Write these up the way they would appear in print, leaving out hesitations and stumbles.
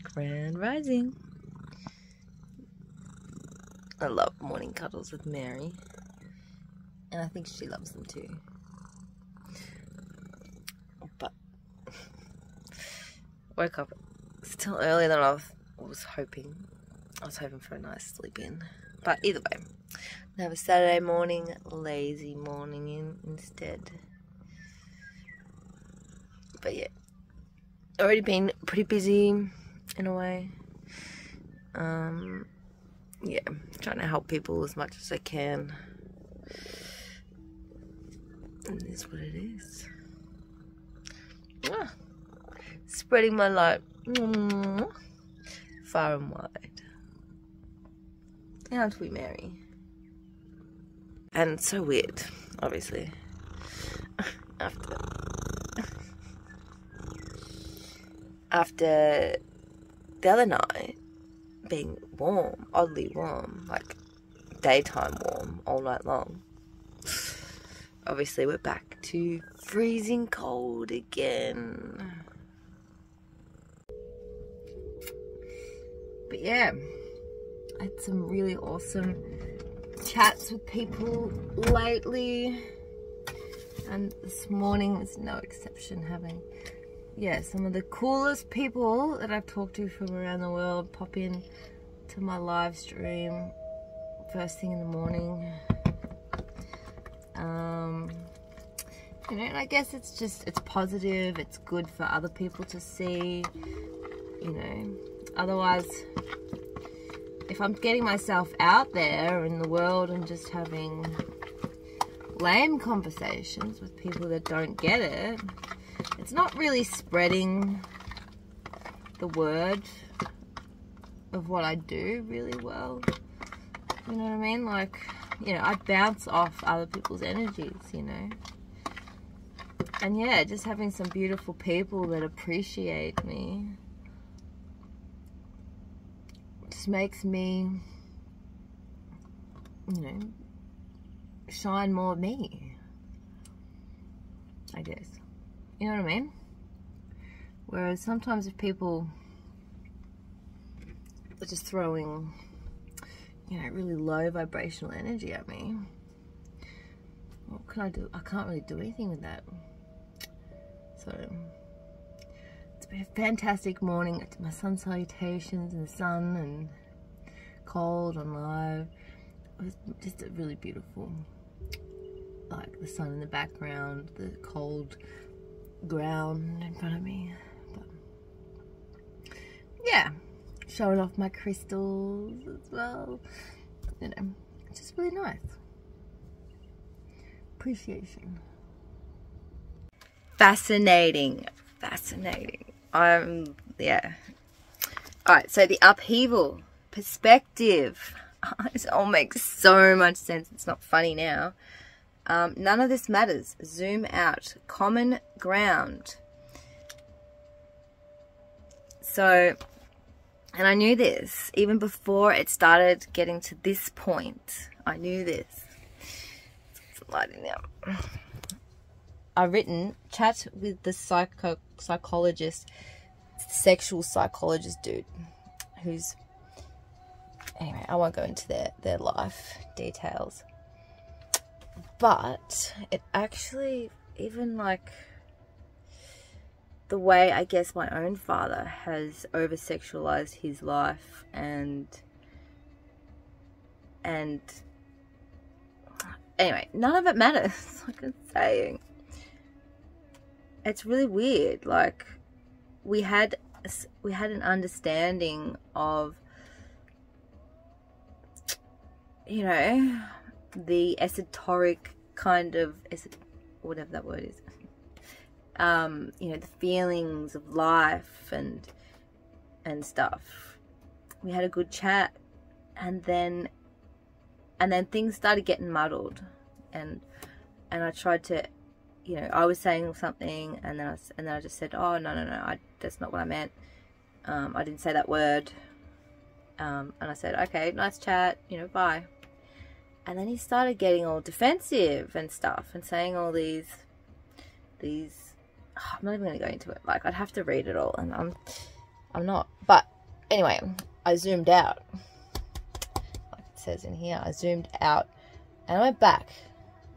Grand Rising. I love morning cuddles with Mary, and I think she loves them too. But woke up still earlier than I was hoping. I was hoping for a nice sleep in, but either way, I have a Saturday morning, lazy morning instead. But yeah, already been pretty busy in a way. Yeah, trying to help people as much as I can. And it is what it is. Spreading my light far and wide. Aren't we, Mary? And it's so weird, obviously. After the other night being warm, oddly warm, like daytime warm all night long, obviously we're back to freezing cold again. But yeah, I had some really awesome chats with people lately, and this morning was no exception, having some of the coolest people that I've talked to from around the world pop in to my live stream first thing in the morning. You know, and I guess it's positive, it's good for other people to see, you know. Otherwise, if I'm getting myself out there in the world and just having lame conversations with people that don't get it, it's not really spreading the word of what I do really well. You know what I mean? Like, you know, I bounce off other people's energies, you know. And yeah, just having some beautiful people that appreciate me just makes me, you know, shine more of me, I guess. You know what I mean? Whereas sometimes if people are just throwing, you know, really low vibrational energy at me, what can I do? I can't really do anything with that. So it's been a fantastic morning. I did my sun salutations in the sun and cold on live. It was just a really beautiful, like the sun in the background, the cold ground in front of me. But yeah, showing off my crystals as well. You know, it's just really nice. Appreciation. Fascinating. Yeah. Alright, so the upheaval, perspective. This all makes so much sense. It's not funny now. None of this matters. Zoom out. Common ground. So, and I knew this even before it started getting to this point. I knew this. It's lighting now. I've written chat with the psychologist, sexual psychologist dude, who's, anyway, I won't go into their life details. But it actually, even like the way I guess my own father has over-sexualized his life and anyway, none of it matters, like I'm saying. It's really weird. Like, we had an understanding of, you know, the esoteric kind of, whatever that word is, you know, the feelings of life and stuff. We had a good chat, and then things started getting muddled, and I tried to, you know, I was saying something, and then I just said, oh no, that's not what I meant. I didn't say that word. And I said, okay, nice chat, you know, bye. And then he started getting all defensive and stuff, and saying all these I'm not even going to go into it. Like, I'd have to read it all, and I'm not. But anyway, I zoomed out. Like it says in here, I zoomed out and I went back.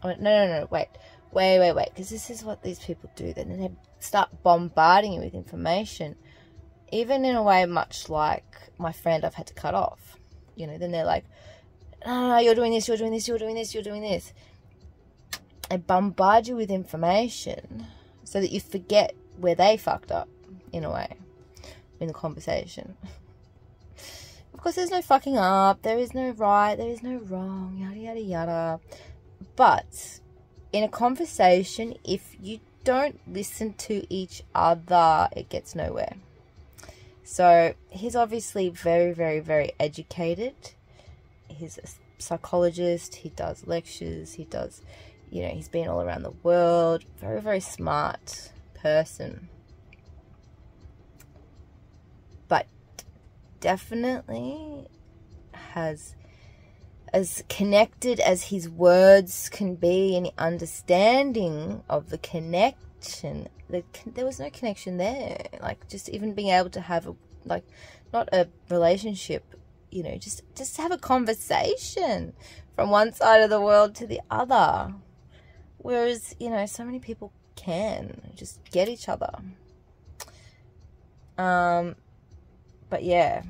I went, no, wait. Because this is what these people do. Then they start bombarding you with information. Even in a way much like my friend I've had to cut off. You know, then they're like, no, you're doing this, you're doing this, you're doing this, you're doing this. They bombard you with information so that you forget where they fucked up, in a way, in the conversation. Of course, there's no fucking up, there is no right, there is no wrong, yada, yada, yada. But in a conversation, if you don't listen to each other, it gets nowhere. So he's obviously very, very, very educated. He's a psychologist. He does lectures. He does, you know, he's been all around the world. Very, very smart person. But definitely has, as connected as his words can be, any understanding of the connection, there was no connection there. Like, just even being able to have a, like, not a relationship, you know, just have a conversation from one side of the world to the other. Whereas, you know, so many people can just get each other. But yeah,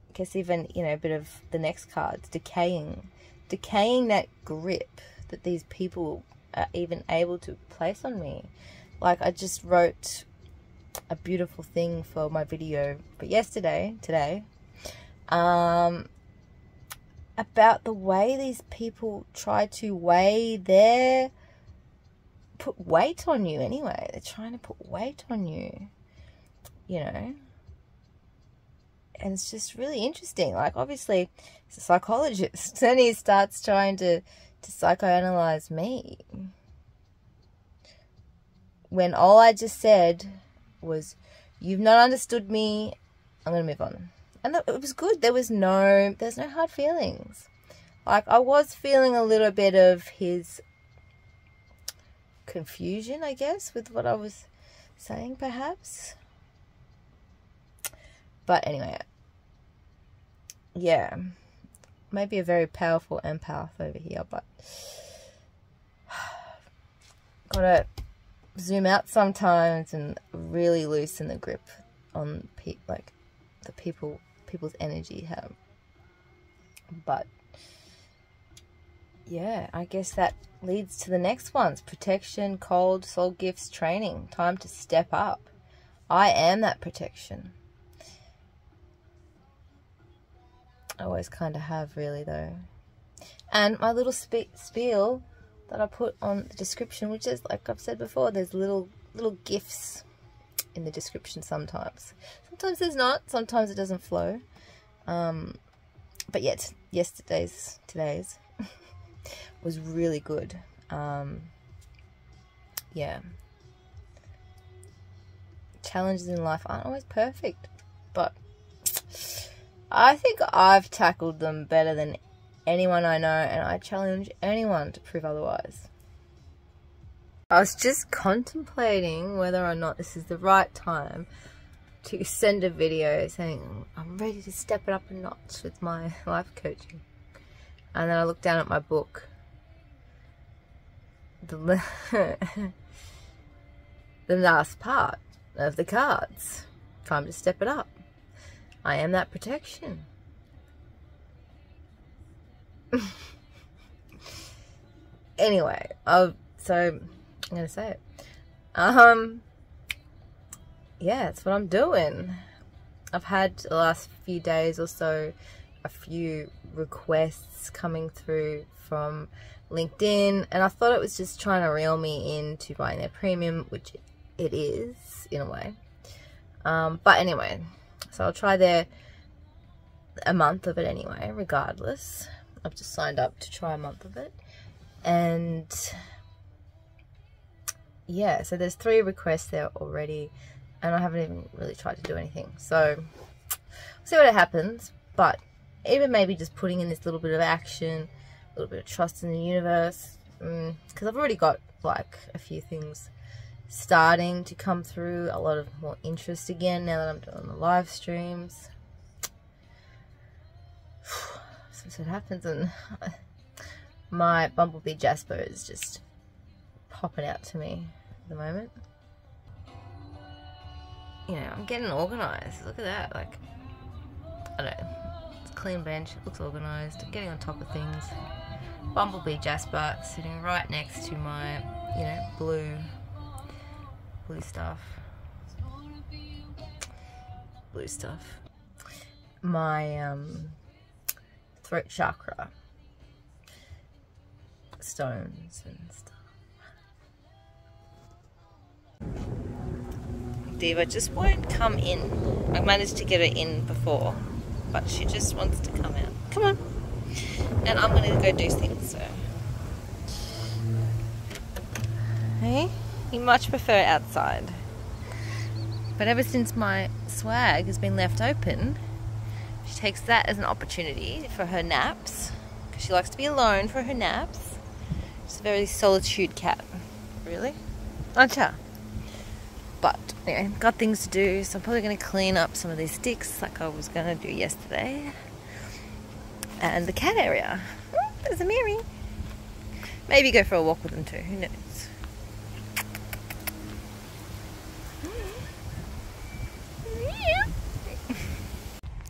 I guess even, you know, a bit of the next cards, decaying that grip that these people are even able to place on me. Like, I just wrote a beautiful thing for my video for today, about the way these people try to put weight on you anyway. They're trying to put weight on you, you know. And it's just really interesting. Like, obviously, he's a psychologist, and he starts trying to psychoanalyze me. When all I just said was, you've not understood me, I'm going to move on. And it was good. There's no hard feelings. Like, I was feeling a little bit of his confusion, I guess, with what I was saying, perhaps. But anyway, yeah, maybe a very powerful empath over here, but gotta zoom out sometimes and really loosen the grip on like the people's energy have. But yeah, I guess that leads to the next ones: protection, cold, soul gifts, training. Time to step up. I am that protection. I always kind of have, really, though. And my little spiel that I put on the description, which is, like I've said before, there's little gifts in the description sometimes. Sometimes there's not. Sometimes it doesn't flow. But yet, today's was really good. Yeah. Challenges in life aren't always perfect, but I think I've tackled them better than anyone I know, and I challenge anyone to prove otherwise. I was just contemplating whether or not this is the right time to send a video saying I'm ready to step it up a notch with my life coaching. And then I looked down at my book. The last part of the cards. Time to step it up. I am that protection. Anyway, so I'm gonna say it. Yeah, that's what I'm doing. I've had the last few days or so a few requests coming through from LinkedIn, and I thought it was just trying to reel me into buying their premium, which it is in a way. But anyway, so I'll try a month of it anyway, regardless. I've just signed up to try a month of it. And yeah, so there's 3 requests there already, and I haven't even really tried to do anything. So we'll see what happens. But even maybe just putting in this little bit of action, a little bit of trust in the universe, because I've already got like a few things starting to come through, a lot of more interest again now that I'm doing the live streams. So it happens, and my Bumblebee Jasper is just popping out to me at the moment. You know, I'm getting organised. Look at that. Like, I don't know. It's a clean bench. It looks organised. I'm getting on top of things. Bumblebee Jasper sitting right next to my, you know, blue stuff. Blue stuff. My throat chakra stones and stuff. Diva just won't come in. I managed to get her in before, but she just wants to come out. Come on. And I'm gonna go do things, so. Hey? You much prefer outside. But ever since my swag has been left open, she takes that as an opportunity for her naps, because she likes to be alone for her naps. She's a very solitude cat. Really? Aren't ya? But anyway, got things to do, so I'm probably going to clean up some of these sticks like I was going to do yesterday. And the cat area. Oh, there's a Mary. Maybe go for a walk with them too, who knows.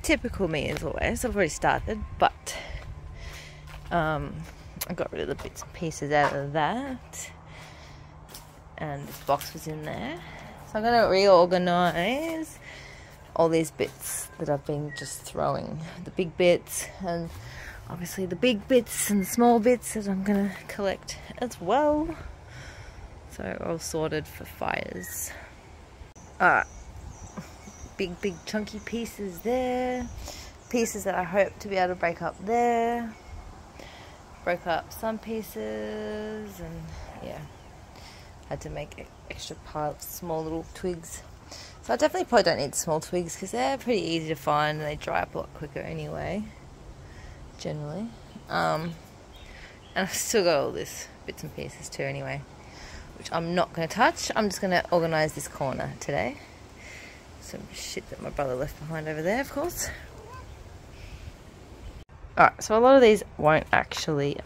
Typical me as always. I've already started, but I got rid of the bits and pieces out of that. And this box was in there. So I'm going to reorganize all these bits that I've been just throwing. The big bits, and obviously the big bits and the small bits that I'm going to collect as well. So all sorted for fires. Alright. Big chunky pieces there. Pieces that I hope to be able to break up there. Broke up some pieces, and yeah. Had to make an extra pile of small little twigs. So I definitely probably don't need small twigs because they're pretty easy to find and they dry up a lot quicker anyway, generally. And I've still got all this bits and pieces too anyway, which I'm not going to touch. I'm just going to organise this corner today. Some shit that my brother left behind over there, of course. Alright, so a lot of these won't actually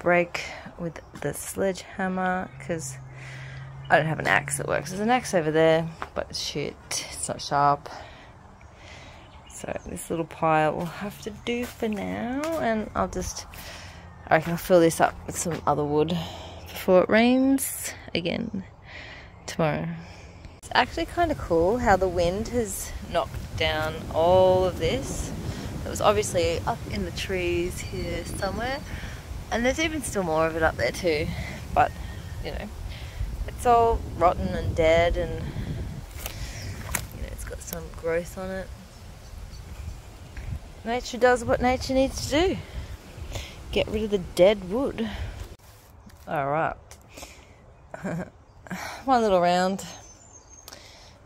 break with the sledgehammer because I don't have an axe that works. There's an axe over there, but shit, it's not sharp. So this little pile will have to do for now, and I reckon I'll fill this up with some other wood before it rains again tomorrow. It's actually kind of cool how the wind has knocked down all of this. It was obviously up in the trees here somewhere, and there's even still more of it up there too, but you know, it's all rotten and dead, and you know, it's got some growth on it. Nature does what nature needs to do. Get rid of the dead wood. Alright. One little round.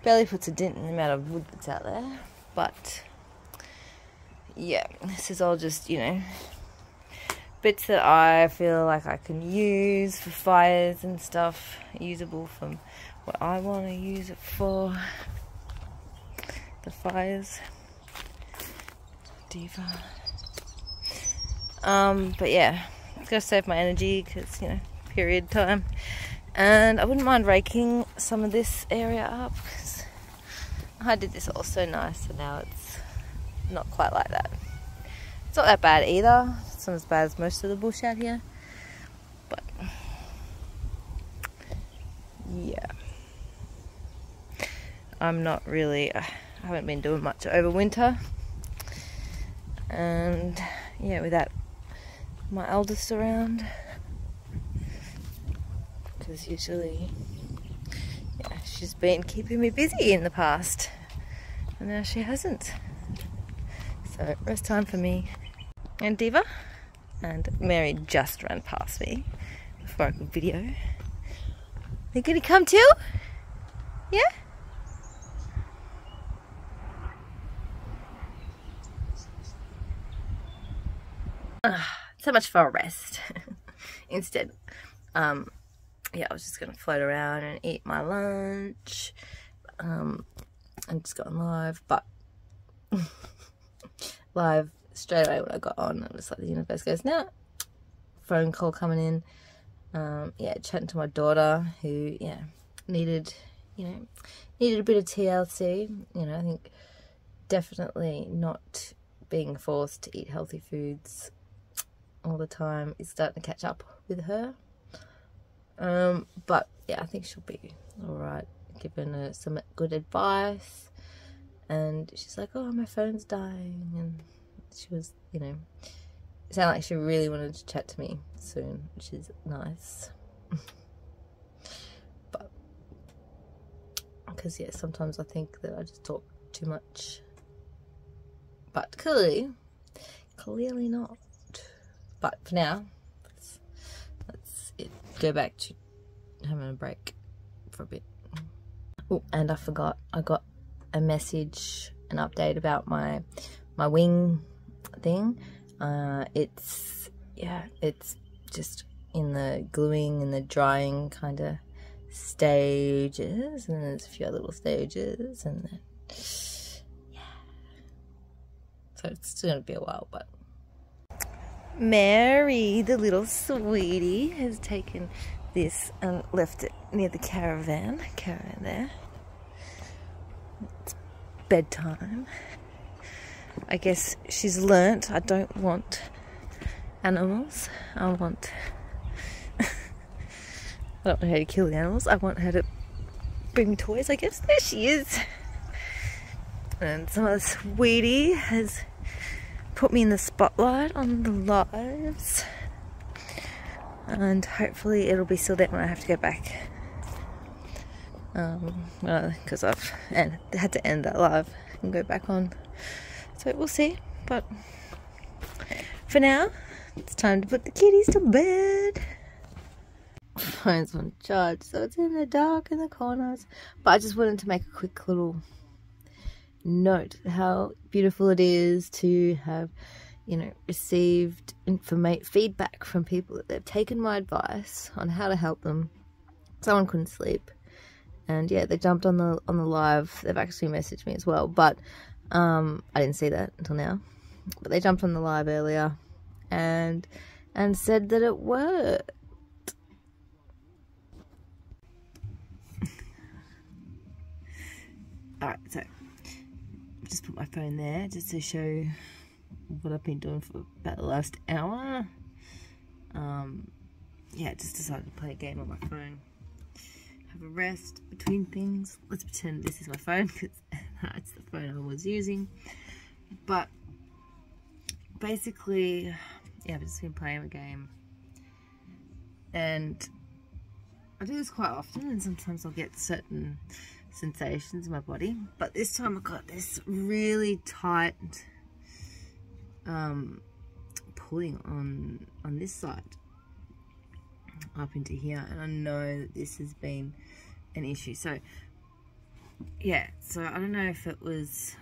Barely puts a dent in the amount of wood that's out there, but yeah, this is all just, you know, bits that I feel like I can use for fires and stuff, usable from what I want to use it for, the fires. Diva. But yeah, I've got to save my energy because, you know, period time. And I wouldn't mind raking some of this area up because I did this all so nice, and now it's not quite like that. It's not that bad either. It's not as bad as most of the bush out here. But yeah, I'm not really, I haven't been doing much over winter. And yeah, without my eldest around, because usually, yeah, she's been keeping me busy in the past, and now she hasn't. So rest time for me and Diva. And Mary just ran past me before I could video. They're gonna come too? Yeah? So much for a rest. Instead, yeah, I was just gonna float around and eat my lunch, and just got on live, but live straight away when I got on, it was like the universe goes, "No, phone call coming in." Yeah, chatting to my daughter who, yeah, needed a bit of TLC. You know, I think definitely not being forced to eat healthy foods all the time is starting to catch up with her. But yeah, I think she'll be all right. Given her some good advice, and she's like, "Oh, my phone's dying," and she was, you know, it sounded like she really wanted to chat to me soon, which is nice. But because yeah, sometimes I think that I just talk too much, but clearly not. But for now, let's go back to having a break for a bit. Oh, and I forgot, I got a message, an update about my wing thing. It's just in the gluing and the drying kind of stages, and then there's a few other little stages, and then yeah, so it's still gonna be a while. But Mary, the little sweetie, has taken this and left it near the caravan there. It's bedtime. I guess she's learnt I don't want animals. I don't want her to kill the animals. I want her to bring me toys, I guess. There she is. And some other sweetie has put me in the spotlight on the lives. And hopefully it'll be still there when I have to go back. Because I've had to end that live and go back on. So we'll see. But for now, it's time to put the kitties to bed. Phone's on charge, so it's in the dark in the corners. But I just wanted to make a quick little note how beautiful it is to have, you know, received feedback from people that they've taken my advice on how to help them. Someone couldn't sleep, and yeah, they jumped on the live. They've actually messaged me as well, but I didn't see that until now. But they jumped on the live earlier and said that it worked. Alright, so just put my phone there just to show what I've been doing for about the last hour. Yeah, just decided to play a game on my phone. Have a rest between things. Let's pretend this is my phone because it's the phone I was using. But basically, yeah, I've just been playing a game. And I do this quite often, and sometimes I'll get certain sensations in my body. But this time I got this really tight pulling on this side up into here, and I know that this has been an issue. So yeah, so I don't know if it was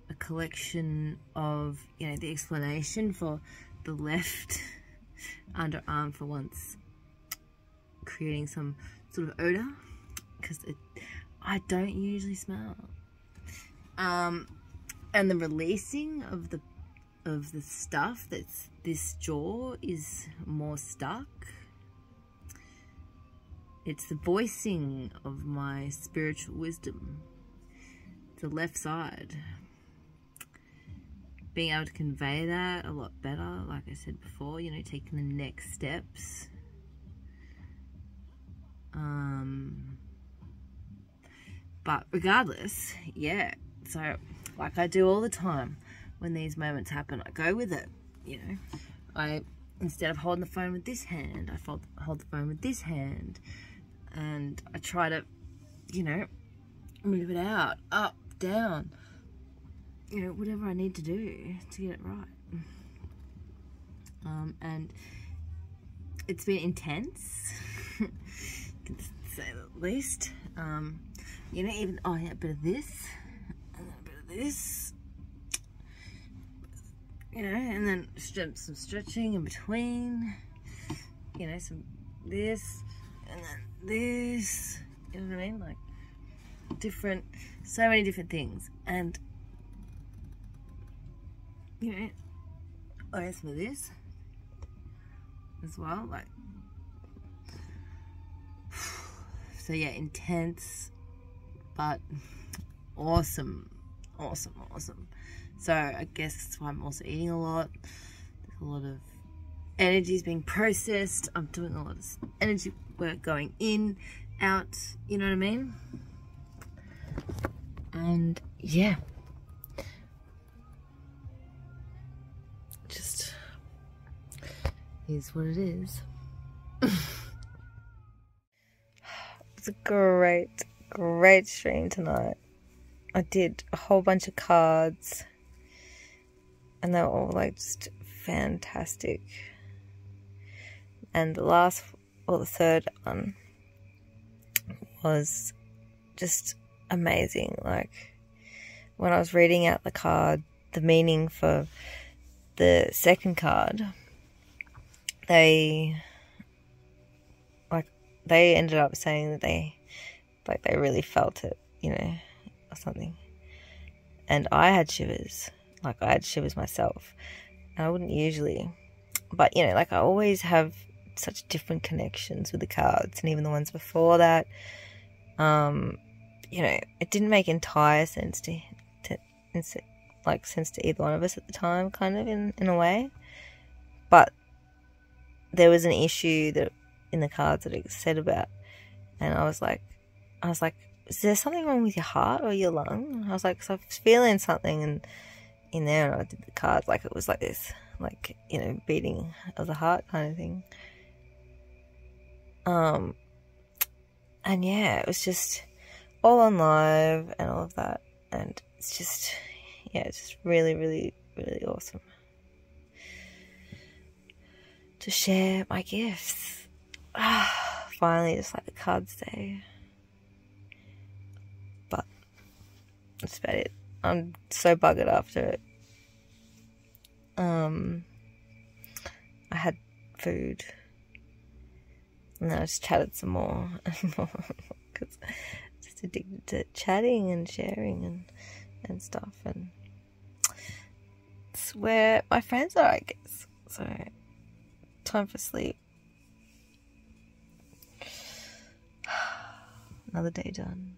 a collection of, you know, the explanation for the left underarm for once creating some sort of odor, because I don't usually smell, and the releasing of the stuff that's this jaw is more stuck. It's the voicing of my spiritual wisdom, the left side, being able to convey that a lot better, like I said before, you know, taking the next steps. But regardless, yeah, so like I do all the time when these moments happen, I go with it, you know. Instead of holding the phone with this hand, I hold the phone with this hand, and I try to, you know, move it out, up, down, you know, whatever I need to do to get it right. And it's been intense, to say the least. You know, even, oh yeah, a bit of this, and then a bit of this, you know, and then some stretching in between, you know, some this, and then this, you know what I mean? Like different, so many different things. And you know, I guess for this as well, like, so yeah, intense, but awesome. So I guess that's why I'm also eating a lot. There's a lot of energy is being processed. I'm doing a lot of energy work going in, out, you know what I mean? And yeah, just is what it is. It's a great stream tonight. I did a whole bunch of cards and they were all like just fantastic. And the third one was just amazing. Like when I was reading out the card, the meaning for the second card, they ended up saying that they really felt it, you know, or something. And I had shivers. Like I had shivers myself. And I wouldn't usually, but you know, like I always have such different connections with the cards, and even the ones before that, you know, it didn't make entire sense to either one of us at the time, kind of in a way. But there was an issue that in the cards that it said about, and I was like, is there something wrong with your heart or your lung? And I was like, so I was feeling something in there, and I did the cards like it was like this, like, you know, beating of the heart kind of thing. And yeah, it was just all on live and all of that, and it's just, yeah, it's just really, really, really awesome to share my gifts. Finally, just like the cards day. But that's about it. I'm so buggered after it. I had food, and then I just chatted some more and more because I'm just addicted to chatting and sharing and stuff, and it's where my friends are, I guess. So time for sleep. Another day done.